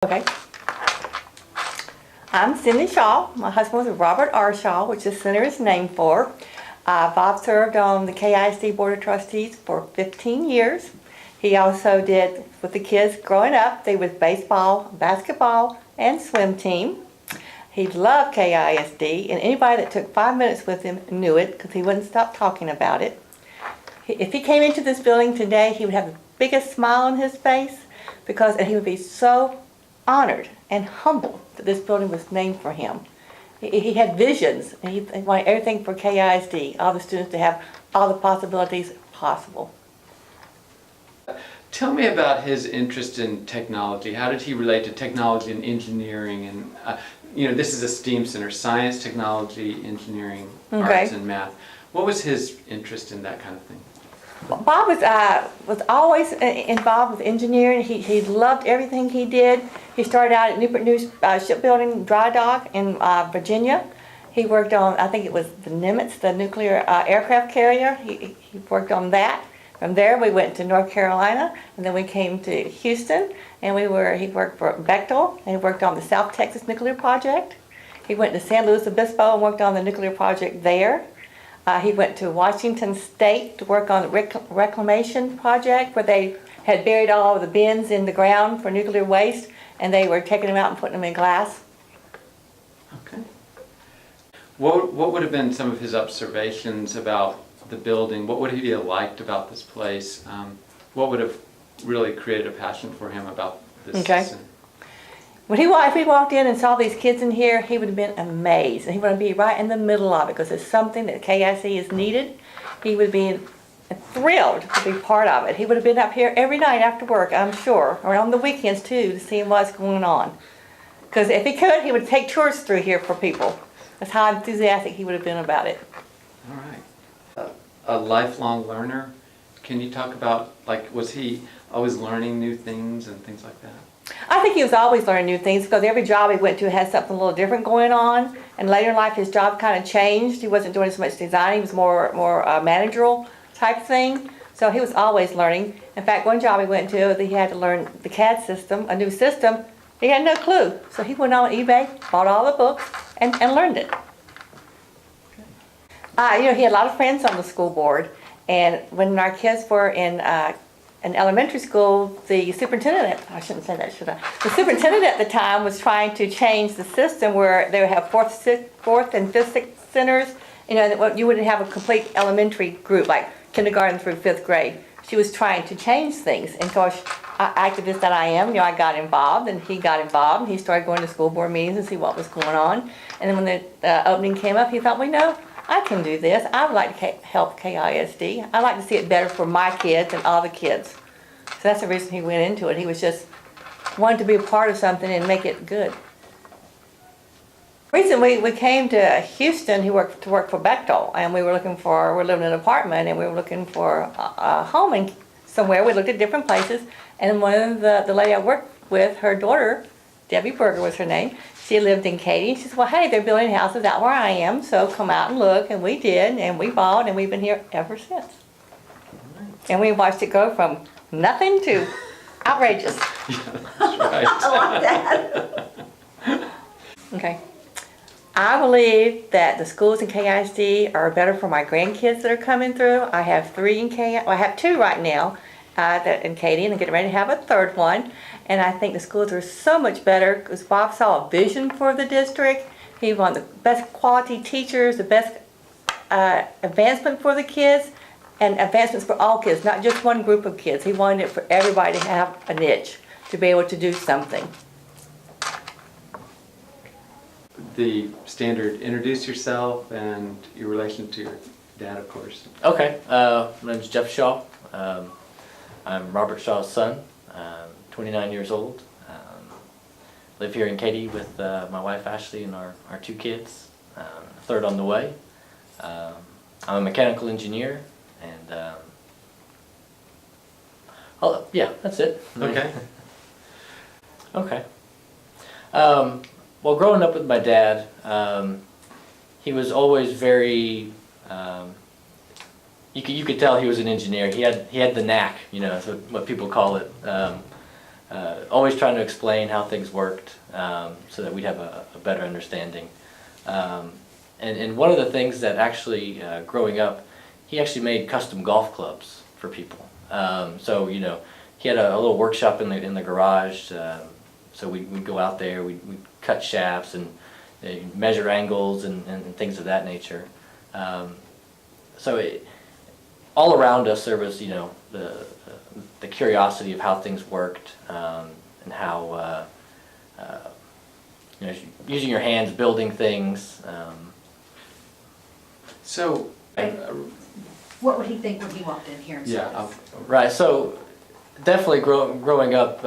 Okay. I'm Cindy Shaw. My husband was Robert R. Shaw, which the center is named for. Bob served on the KISD Board of Trustees for 15 years. He also did, with the kids growing up, they was baseball, basketball, and swim team. He loved KISD, and anybody that took 5 minutes with him knew it because he wouldn't stop talking about it. If he came into this building today, he would have the biggest smile on his face and he would be so honored and humbled that this building was named for him. He had visions, and he wanted everything for KISD, all the students to have all the possibilities possible. Tell me about his interest in technology. How did he relate to technology and engineering? And this is a STEAM center: science, technology, engineering, arts, and math. What was his interest in that kind of thing? Bob was always involved with engineering. He loved everything he did. He started out at Newport News Shipbuilding Dry Dock in Virginia. He worked on, I think it was the Nimitz, the nuclear aircraft carrier. He worked on that. From there we went to North Carolina, and then we came to Houston, and he worked for Bechtel, and he worked on the South Texas nuclear project. He went to San Luis Obispo and worked on the nuclear project there. He went to Washington State to work on the reclamation project where they had buried all of the bins in the ground for nuclear waste, and they were taking them out and putting them in glass. Okay. What would have been some of his observations about the building? What would he have liked about this place? What would have really created a passion for him about this center? If he walked in and saw these kids in here, he would have been amazed. And he would be right in the middle of it because it's something that KIC is needed. He would be thrilled to be part of it. He would have been up here every night after work, I'm sure, or on the weekends too, to see what's going on. Because if he could, he would take tours through here for people. That's how enthusiastic he would have been about it. All right. A lifelong learner. Can you talk about, was he always learning new things and things like that? I think he was always learning new things because every job he went to had something a little different going on. And later in life, his job kind of changed. He wasn't doing so much design. He was more managerial type thing. So he was always learning. In fact, one job he went to, he had to learn the CAD system, a new system. He had no clue. So he went on eBay, bought all the books, and learned it. He had a lot of friends on the school board. And when our kids were in elementary school, the superintendent, I shouldn't say that, should I? The superintendent at the time was trying to change the system where they would have fourth and fifth centers. You wouldn't have a complete elementary group like kindergarten through fifth grade. She was trying to change things. And of course, activist that I am, I got involved, and he got involved, and he started going to school board meetings and see what was going on. And then when the opening came up, he thought, I can do this. I would like to help KISD. I'd like to see it better for my kids and all the kids. So that's the reason he went into it. He was just wanted to be a part of something and make it good. Recently, we came to Houston. He worked for Bechtel, and we're living in an apartment, and we were looking for a home somewhere. We looked at different places, and one of the lady I worked with, her daughter, Debbie Berger was her name. She lived in Katy. She said, well, hey, they're building houses out where I am, so come out and look. And we did, and we bought, and we've been here ever since. And we watched it go from nothing to outrageous. Yeah, that's right. I like that. Okay. I believe that the schools in KISD are better for my grandkids that are coming through. I have I have two right now in Katy, and I'm getting ready to have a third one. And I think the schools are so much better because Bob saw a vision for the district. He wanted the best quality teachers, the best advancement for the kids, and advancements for all kids, not just one group of kids. He wanted it for everybody to have a niche, to be able to do something. The standard, introduce yourself and your relation to your dad, of course. Okay, my name is Jeff Shaw. I'm Robert Shaw's son. 29 years old. Live here in Katy with my wife Ashley and our two kids. Third on the way. I'm a mechanical engineer, and yeah, that's it. Okay. Okay. Well, growing up with my dad, he was always very. You could tell he was an engineer. He had the knack, so what people call it. always trying to explain how things worked so that we'd have a better understanding. And one of the things that actually, growing up, he actually made custom golf clubs for people. So, you know, he had a little workshop in the garage. So we'd go out there, we'd cut shafts and measure angles and things of that nature. All around us there was, you know, the curiosity of how things worked and how, you know, using your hands, building things. So, What would he think when he walked in here and saw yeah, this? Right, so definitely growing up,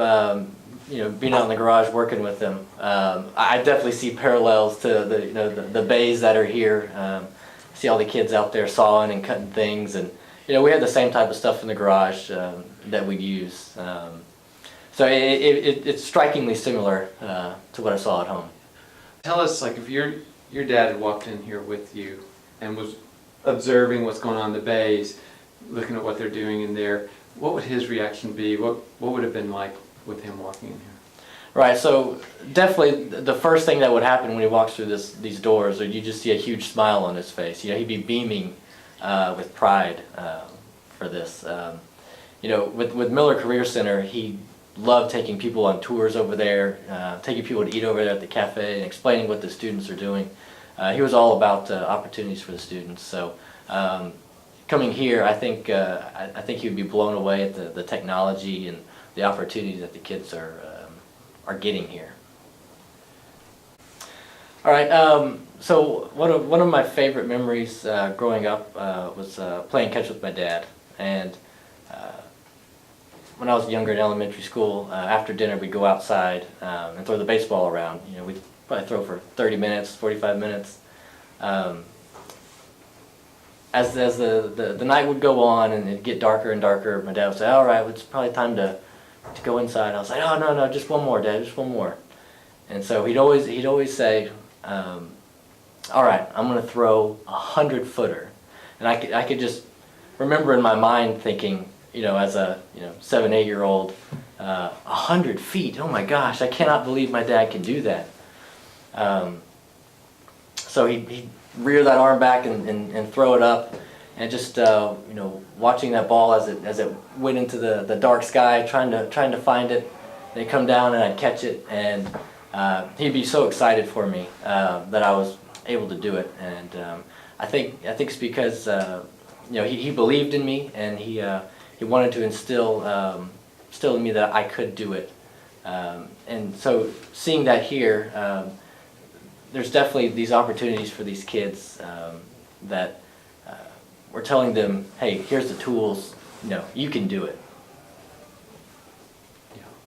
you know, being out in the garage working with them, I definitely see parallels to the, you know, the bays that are here. See all the kids out there sawing and cutting things, and you know, we had the same type of stuff in the garage that we'd use. So it's strikingly similar to what I saw at home. tell us, like, if your dad had walked in here with you and was observing what's going on in the bays, looking at what they're doing in there, what would his reaction be? What would have been like with him walking in here? Right, so definitely the first thing that would happen when he walks through these doors, or you just see a huge smile on his face. You know, he'd be beaming with pride for this. You know, with Miller Career Center, he loved taking people on tours over there, taking people to eat over there at the cafe, and explaining what the students are doing. He was all about opportunities for the students. So coming here, I think he would be blown away at the technology and the opportunities that the kids are getting here. All right. So one of my favorite memories growing up was playing catch with my dad. And when I was younger in elementary school, after dinner we'd go outside and throw the baseball around. You know, we'd probably throw for 30 minutes, 45 minutes. As the night would go on and it'd get darker and darker, my dad would say, "All right, it's probably time to go inside." I was like, "Oh, no, just one more, Dad, just one more." And so he'd always say, "All right, I'm gonna throw 100-footer," and I could just remember in my mind thinking, you know, as a 7, 8-year-old, 100 feet. Oh my gosh, I cannot believe my dad can do that. So he'd rear that arm back and throw it up, and just watching that ball as it went into the dark sky, trying to find it. And it'd come down and I'd catch it, and he'd be so excited for me that I was able to do it. And I think it's because he believed in me, and he wanted to instill in me that I could do it. And so seeing that here, there's definitely these opportunities for these kids that we're telling them, hey, here's the tools, you can do it.